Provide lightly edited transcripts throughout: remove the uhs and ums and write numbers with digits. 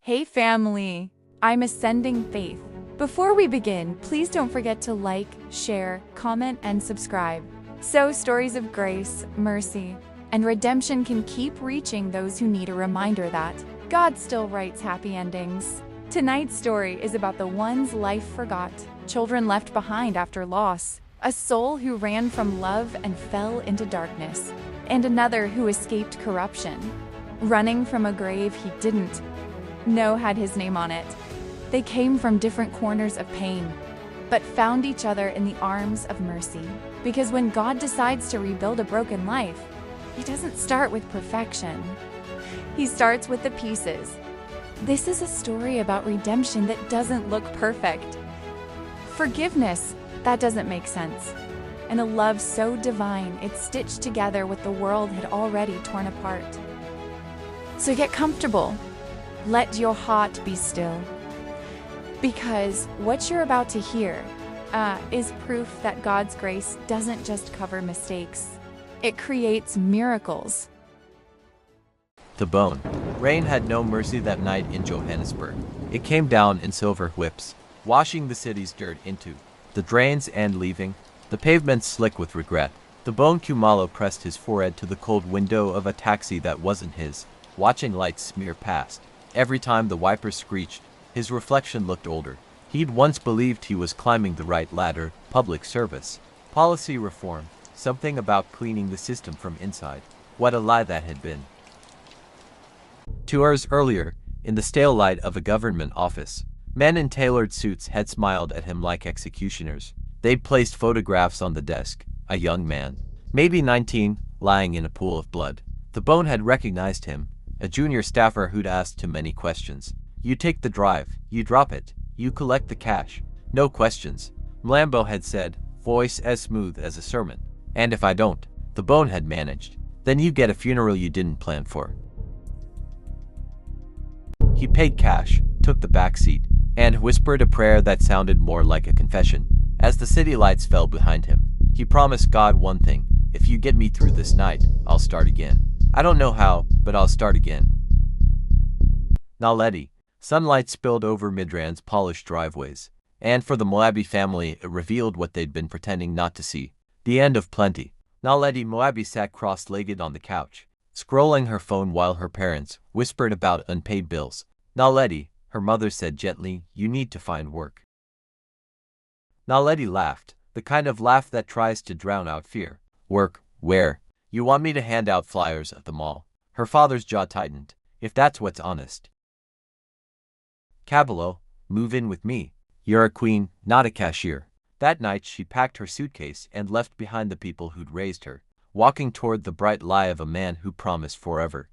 Hey family, I'm Ascending Faith. Before we begin, please don't forget to like, share, comment, and subscribe, so stories of grace, mercy, and redemption can keep reaching those who need a reminder that God still writes happy endings. Tonight's story is about the ones life forgot, children left behind after loss, a soul who ran from love and fell into darkness, and another who escaped corruption, running from a grave he didn't know had his name on it. They came from different corners of pain, but found each other in the arms of mercy. Because when God decides to rebuild a broken life, He doesn't start with perfection. He starts with the pieces. This is a story about redemption that doesn't look perfect, forgiveness that doesn't make sense, and a love so divine it's stitched together what the world had already torn apart. So get comfortable. Let your heart be still, because what you're about to hear is proof that God's grace doesn't just cover mistakes, it creates miracles. The bone. Rain had no mercy that night in Johannesburg. It came down in silver whips, washing the city's dirt into the drains and leaving the pavements slick with regret. The bone Kumalo pressed his forehead to the cold window of a taxi that wasn't his, watching lights smear past. Every time the wipers screeched, his reflection looked older. He'd once believed he was climbing the right ladder, public service, policy reform, something about cleaning the system from inside. What a lie that had been. 2 hours earlier, in the stale light of a government office, men in tailored suits had smiled at him like executioners. They'd placed photographs on the desk. A young man, maybe 19, lying in a pool of blood. The bone had recognized him. A junior staffer who'd asked too many questions. You take the drive, you drop it, you collect the cash. No questions, Mlambo had said, voice as smooth as a sermon. And if I don't, the bone had managed, then you get a funeral you didn't plan for. He paid cash, took the back seat, and whispered a prayer that sounded more like a confession. As the city lights fell behind him, he promised God one thing: if you get me through this night, I'll start again. I don't know how, but I'll start again. Naledi. Sunlight spilled over Midrand's polished driveways, and for the Moabi family it revealed what they'd been pretending not to see. The end of plenty. Naledi Moabi sat cross-legged on the couch, scrolling her phone while her parents whispered about unpaid bills. Naledi, her mother said gently, you need to find work. Naledi laughed, the kind of laugh that tries to drown out fear. Work? Where? You want me to hand out flyers at the mall? Her father's jaw tightened. If that's what's honest. Cabello, move in with me. You're a queen, not a cashier. That night she packed her suitcase and left behind the people who'd raised her, walking toward the bright lie of a man who promised forever.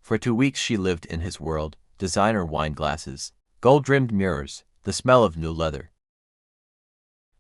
For 2 weeks she lived in his world, designer wine glasses, gold-rimmed mirrors, the smell of new leather.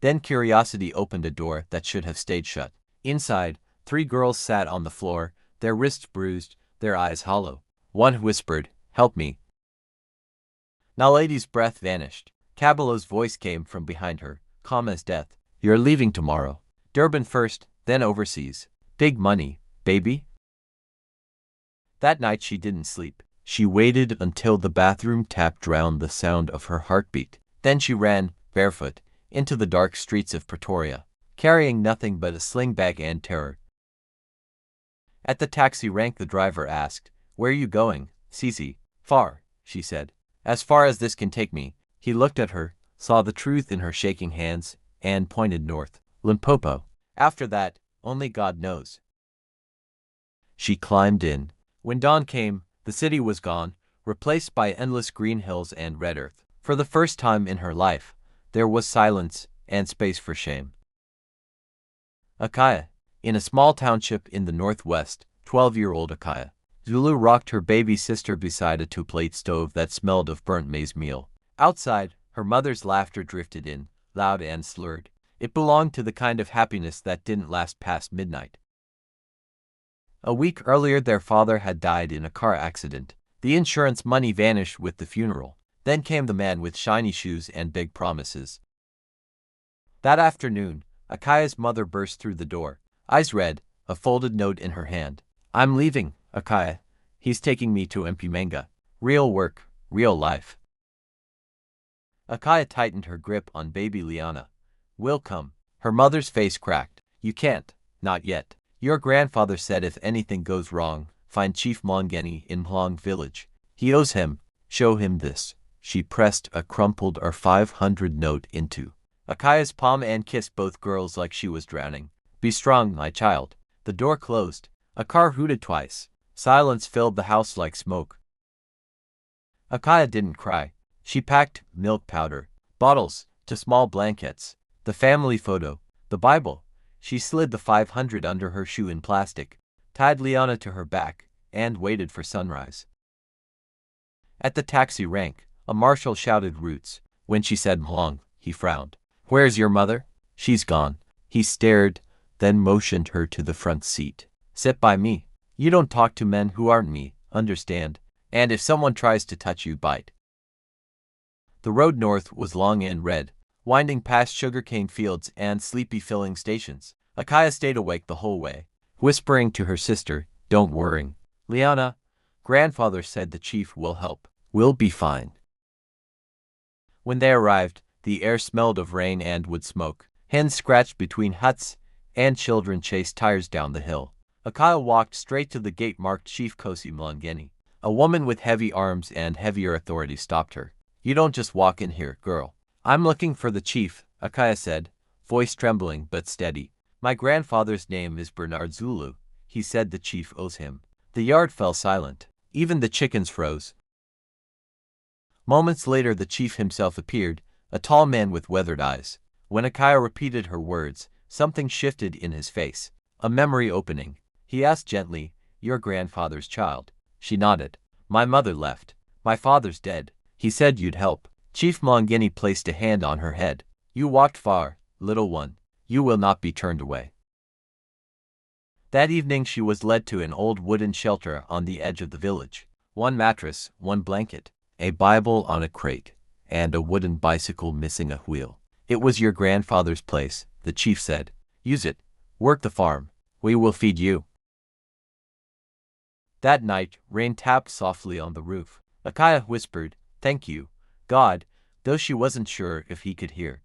Then curiosity opened a door that should have stayed shut. Inside, 3 girls sat on the floor, their wrists bruised, their eyes hollow. One whispered, help me. Naledi's breath vanished. Cabello's voice came from behind her, calm as death. You're leaving tomorrow. Durban first, then overseas. Big money, baby. That night she didn't sleep. She waited until the bathroom tap drowned the sound of her heartbeat. Then she ran, barefoot, into the dark streets of Pretoria, carrying nothing but a sling bag and terror. At the taxi rank the driver asked, where are you going, Cece? Far, she said. As far as this can take me. He looked at her, saw the truth in her shaking hands, and pointed north. Limpopo. After that, only God knows. She climbed in. When dawn came, the city was gone, replaced by endless green hills and red earth. For the first time in her life, there was silence and space for shame. Akaya. In a small township in the northwest, 12-year-old Akaya Zulu rocked her baby sister beside a 2-plate stove that smelled of burnt maize meal. Outside, her mother's laughter drifted in, loud and slurred. It belonged to the kind of happiness that didn't last past midnight. A week earlier their father had died in a car accident. The insurance money vanished with the funeral. Then came the man with shiny shoes and big promises. That afternoon, Akaya's mother burst through the door, eyes red, a folded note in her hand. I'm leaving, Akaya. He's taking me to Mpumalanga. Real work, real life. Akaya tightened her grip on baby Liana. Will come. Her mother's face cracked. You can't. Not yet. Your grandfather said if anything goes wrong, find Chief Mongeni in Mhlong village. He owes him. Show him this. She pressed a crumpled R500 note into Akaya's palm and kissed both girls like she was drowning. Be strong, my child. The door closed. A car hooted twice. Silence filled the house like smoke. Akaya didn't cry. She packed milk powder, bottles, to small blankets, the family photo, the Bible. She slid the 500 under her shoe in plastic, tied Liana to her back, and waited for sunrise. At the taxi rank, a marshal shouted Roots. When she said Mhlong, he frowned. Where's your mother? She's gone. He stared, then motioned her to the front seat. Sit by me. You don't talk to men who aren't me, understand? And if someone tries to touch you, bite. The road north was long and red, winding past sugarcane fields and sleepy filling stations. Akaya stayed awake the whole way, whispering to her sister, don't worry. Liana, grandfather said the chief will help. We'll be fine. When they arrived, the air smelled of rain and wood smoke. Hens scratched between huts, and children chased tires down the hill. Akaya walked straight to the gate marked Chief Kosi Mlangeni. A woman with heavy arms and heavier authority stopped her. You don't just walk in here, girl. I'm looking for the chief, Akaya said, voice trembling but steady. My grandfather's name is Bernard Zulu. He said the chief owes him. The yard fell silent. Even the chickens froze. Moments later the chief himself appeared, a tall man with weathered eyes. When Akaya repeated her words, something shifted in his face. A memory opening. He asked gently, your grandfather's child. She nodded. My mother left. My father's dead. He said you'd help. Chief Mongeni placed a hand on her head. You walked far, little one. You will not be turned away. That evening she was led to an old wooden shelter on the edge of the village. One mattress, one blanket, a Bible on a crate, and a wooden bicycle missing a wheel. It was your grandfather's place, the chief said. Use it. Work the farm. We will feed you. That night, rain tapped softly on the roof. Akaya whispered, thank you, God, though she wasn't sure if he could hear.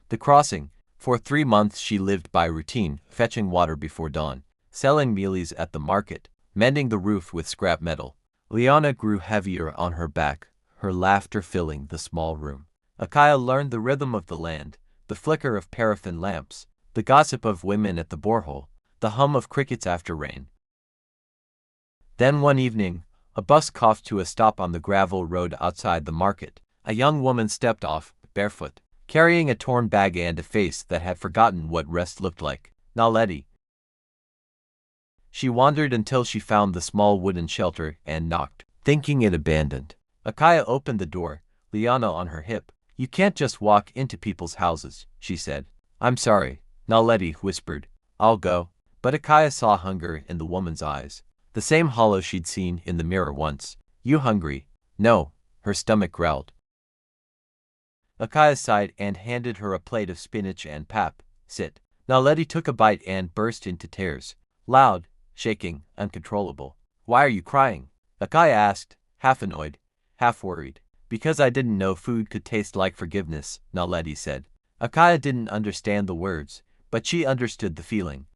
The crossing. For 3 months she lived by routine, fetching water before dawn, selling mealies at the market, mending the roof with scrap metal. Liana grew heavier on her back, her laughter filling the small room. Akaya learned the rhythm of the land, the flicker of paraffin lamps, the gossip of women at the borehole, the hum of crickets after rain. Then one evening, a bus coughed to a stop on the gravel road outside the market. A young woman stepped off, barefoot, carrying a torn bag and a face that had forgotten what rest looked like. Naledi. She wandered until she found the small wooden shelter and knocked, thinking it abandoned. Akaya opened the door, Liana on her hip. You can't just walk into people's houses, she said. I'm sorry, Naledi whispered. I'll go. But Akaya saw hunger in the woman's eyes. The same hollow she'd seen in the mirror once. You hungry? No, her stomach growled. Akaya sighed and handed her a plate of spinach and pap. Sit. Naledi took a bite and burst into tears. Loud, shaking, uncontrollable. Why are you crying? Akaya asked, half annoyed, half worried. Because I didn't know food could taste like forgiveness, Naledi said. Akaya didn't understand the words, but she understood the feeling.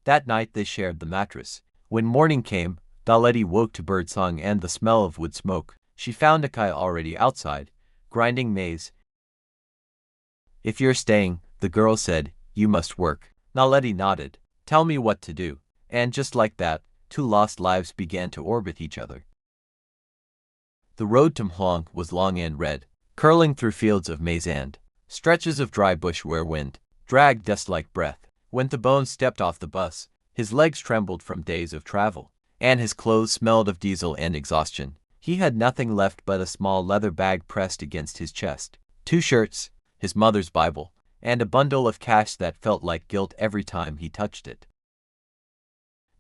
That night they shared the mattress. When morning came, Naledi woke to birdsong and the smell of wood smoke. She found Akaya already outside, grinding maize. If you're staying, the girl said, you must work. Naledi nodded. Tell me what to do. And just like that, 2 lost lives began to orbit each other. The road to Mhlong was long and red, curling through fields of maize and stretches of dry bush where wind dragged dust like breath. When Tabone stepped off the bus, his legs trembled from days of travel, and his clothes smelled of diesel and exhaustion. He had nothing left but a small leather bag pressed against his chest, 2 shirts, his mother's Bible, and a bundle of cash that felt like guilt every time he touched it.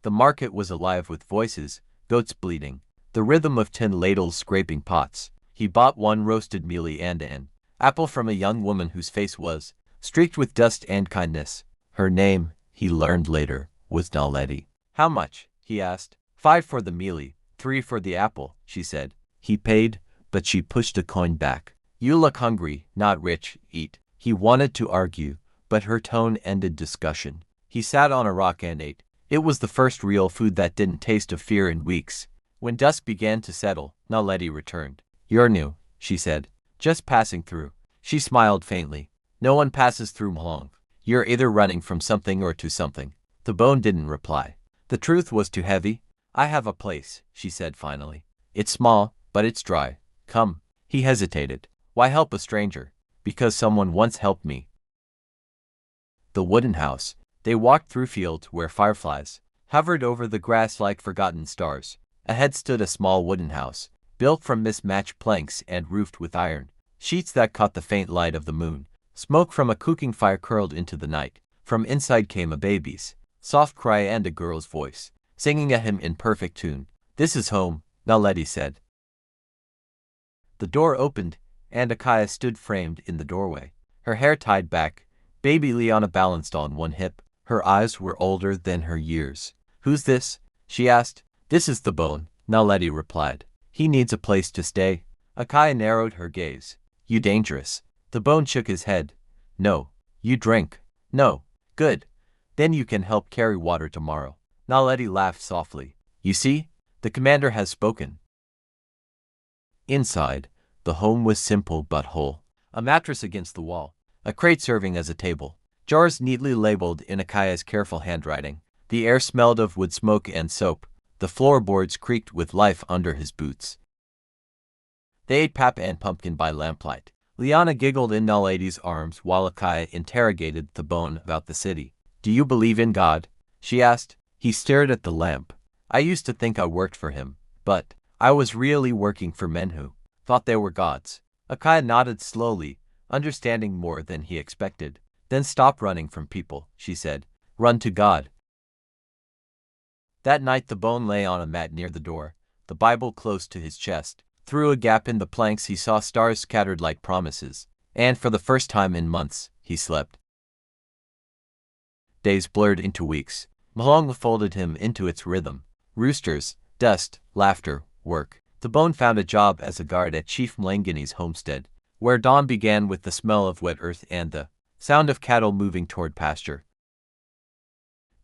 The market was alive with voices, goats bleating, the rhythm of tin ladles scraping pots. He bought 1 roasted mealie and an apple from a young woman whose face was streaked with dust and kindness. Her name, he learned later, was Naledi. How much? He asked. 5 for the mealie, 3 for the apple, she said. He paid, but she pushed a coin back. You look hungry, not rich, eat. He wanted to argue, but her tone ended discussion. He sat on a rock and ate. It was the first real food that didn't taste of fear in weeks. When dusk began to settle, Naledi returned. You're new, she said. Just passing through. She smiled faintly. No one passes through Mhlong. You're either running from something or to something. The bone didn't reply. The truth was too heavy. I have a place, she said finally. It's small, but it's dry. Come. He hesitated. Why help a stranger? Because someone once helped me. The wooden house. They walked through fields where fireflies hovered over the grass like forgotten stars. Ahead stood a small wooden house, built from mismatched planks and roofed with iron sheets that caught the faint light of the moon. Smoke from a cooking fire curled into the night. From inside came a baby's soft cry and a girl's voice, singing at him in perfect tune. This is home, Naledi said. The door opened, and Akaya stood framed in the doorway, her hair tied back. Baby Liana balanced on one hip. Her eyes were older than her years. Who's this? She asked. This is the bone, Naledi replied. He needs a place to stay. Akaya narrowed her gaze. You dangerous. The bone shook his head. No. You drink. No. Good. Then you can help carry water tomorrow. Naledi laughed softly. You see? The commander has spoken. Inside, the home was simple but whole. A mattress against the wall. A crate serving as a table. Jars neatly labeled in Akaya's careful handwriting. The air smelled of wood smoke and soap. The floorboards creaked with life under his boots. They ate pap and pumpkin by lamplight. Liana giggled in Naledi's arms while Akaya interrogated the bone about the city. Do you believe in God? She asked. He stared at the lamp. I used to think I worked for him, but I was really working for men who thought they were gods. Akaya nodded slowly, understanding more than he expected. Then stop running from people, she said. Run to God. That night the bone lay on a mat near the door, the Bible close to his chest. Through a gap in the planks he saw stars scattered like promises, and for the first time in months, he slept. Days blurred into weeks. Mhlong folded him into its rhythm. Roosters, dust, laughter, work. The bone found a job as a guard at Chief Mlangani's homestead, where dawn began with the smell of wet earth and the sound of cattle moving toward pasture.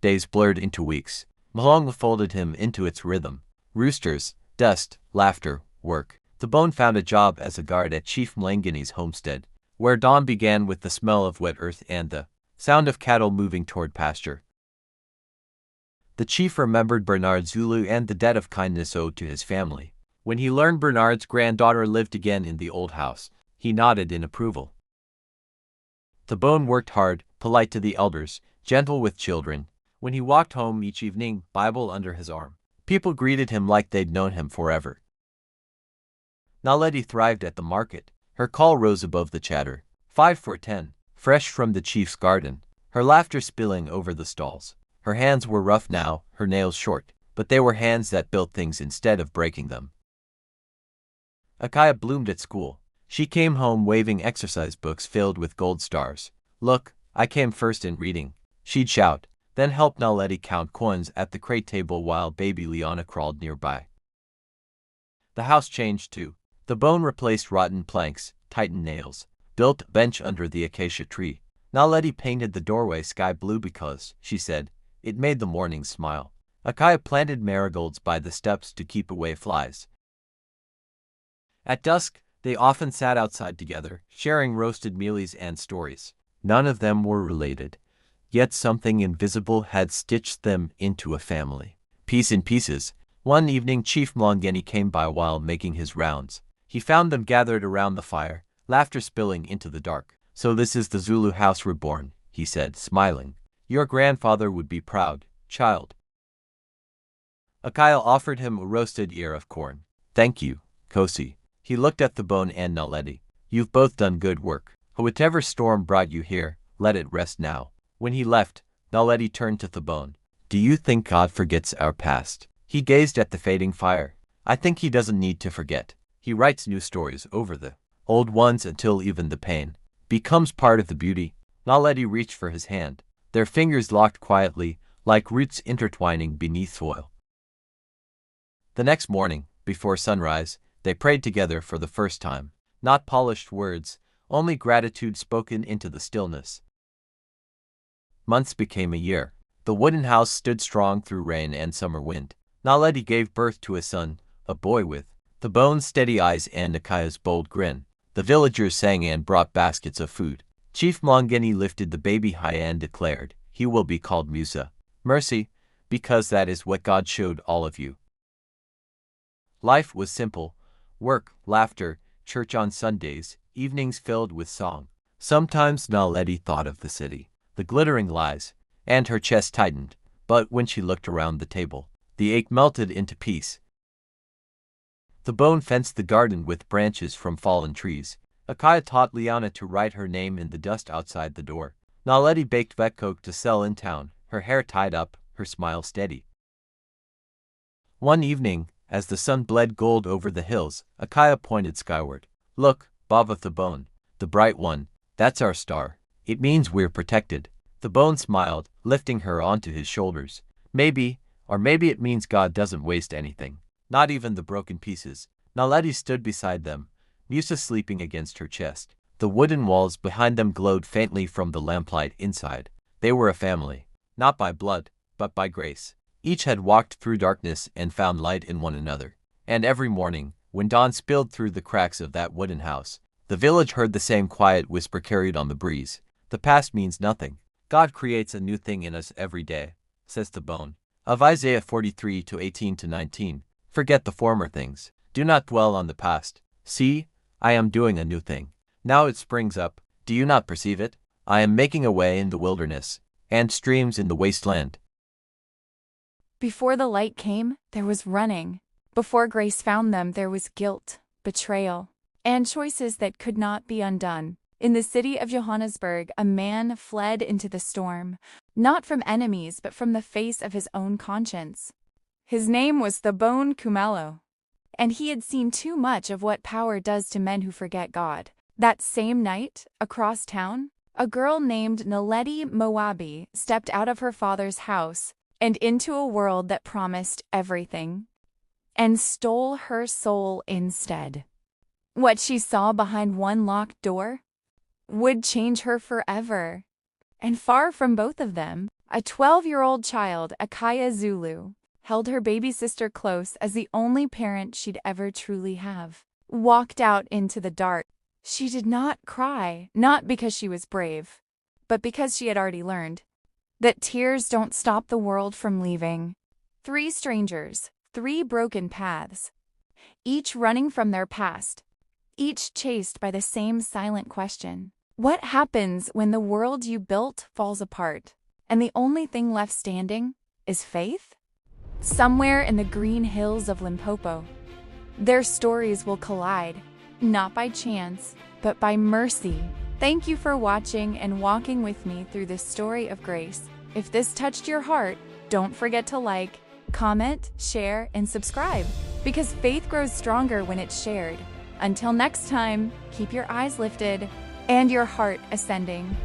Days blurred into weeks. Mhlong folded him into its rhythm. Roosters, dust, laughter, work. The bone found a job as a guard at Chief Mlangani's homestead, where dawn began with the smell of wet earth and the sound of cattle moving toward pasture. The chief remembered Bernard Zulu and the debt of kindness owed to his family. When he learned Bernard's granddaughter lived again in the old house, he nodded in approval. The bone worked hard, polite to the elders, gentle with children. When he walked home each evening, Bible under his arm, people greeted him like they'd known him forever. Naledi thrived at the market. Her call rose above the chatter. 5 for 10, fresh from the chief's garden, her laughter spilling over the stalls. Her hands were rough now, her nails short, but they were hands that built things instead of breaking them. Akaya bloomed at school. She came home waving exercise books filled with gold stars. Look, I came first in reading, she'd shout, then help Naledi count coins at the crate table while baby Liana crawled nearby. The house changed too. The bone replaced rotten planks, tightened nails, built a bench under the acacia tree. Naledi painted the doorway sky blue because, she said, it made the mornings smile. Akaya planted marigolds by the steps to keep away flies. At dusk, they often sat outside together, sharing roasted mealies and stories. None of them were related, yet something invisible had stitched them into a family. Piece in pieces. One evening Chief Mlangeni came by while making his rounds. He found them gathered around the fire, laughter spilling into the dark. So this is the Zulu house reborn, he said, smiling. Your grandfather would be proud, child. Akaya offered him a roasted ear of corn. Thank you, Kosi. He looked at the bone and Naledi. You've both done good work. Whatever storm brought you here, let it rest now. When he left, Naledi turned to the bone. Do you think God forgets our past? He gazed at the fading fire. I think he doesn't need to forget. He writes new stories over the old ones until even the pain becomes part of the beauty. Naledi reached for his hand. Their fingers locked quietly, like roots intertwining beneath soil. The next morning, before sunrise, they prayed together for the first time. Not polished words, only gratitude spoken into the stillness. Months became a year. The wooden house stood strong through rain and summer wind. Naledi gave birth to a son, a boy with the bone's steady eyes and Akaya's bold grin. The villagers sang and brought baskets of food. Chief Mlangeni lifted the baby high and declared, "He will be called Musa, mercy, because that is what God showed all of you." Life was simple: work, laughter, church on Sundays, evenings filled with song. Sometimes Naledi thought of the city, the glittering lies, and her chest tightened, but when she looked around the table, the ache melted into peace. The bone fenced the garden with branches from fallen trees. Akaya taught Liana to write her name in the dust outside the door. Naledi baked vetcoke to sell in town, her hair tied up, her smile steady. One evening, as the sun bled gold over the hills, Akaya pointed skyward. "Look, Baba the bone, the bright one, that's our star. It means we're protected." The bone smiled, lifting her onto his shoulders. Maybe it means God doesn't waste anything. Not even the broken pieces. Naledi stood beside them, Musa sleeping against her chest. The wooden walls behind them glowed faintly from the lamplight inside. They were a family, not by blood, but by grace. Each had walked through darkness and found light in one another. And every morning, when dawn spilled through the cracks of that wooden house, the village heard the same quiet whisper carried on the breeze. "The past means nothing. God creates a new thing in us every day," says the bone. Of Isaiah 43:18-19. Forget the former things. Do not dwell on the past. See, I am doing a new thing. Now it springs up. Do you not perceive it? I am making a way in the wilderness, and streams in the wasteland. Before the light came, there was running. Before grace found them, there was guilt, betrayal, and choices that could not be undone. In the city of Johannesburg, a man fled into the storm, not from enemies but from the face of his own conscience. His name was the Bone Kumalo, and he had seen too much of what power does to men who forget God. That same night, across town, a girl named Naledi Moabi stepped out of her father's house and into a world that promised everything, and stole her soul instead. What she saw behind one locked door would change her forever. And far from both of them, a 12-year-old child, Akaya Zulu, held her baby sister close as the only parent she'd ever truly have. Walked out into the dark. She did not cry, not because she was brave, but because she had already learned that tears don't stop the world from leaving. 3 strangers, 3 broken paths, each running from their past, each chased by the same silent question. What happens when the world you built falls apart, and the only thing left standing is faith? Somewhere in the green hills of Limpopo, their stories will collide, not by chance, but by mercy. Thank you for watching and walking with me through this story of grace. If this touched your heart, don't forget to like, comment, share, and subscribe, because faith grows stronger when it's shared. Until next time, keep your eyes lifted and your heart ascending.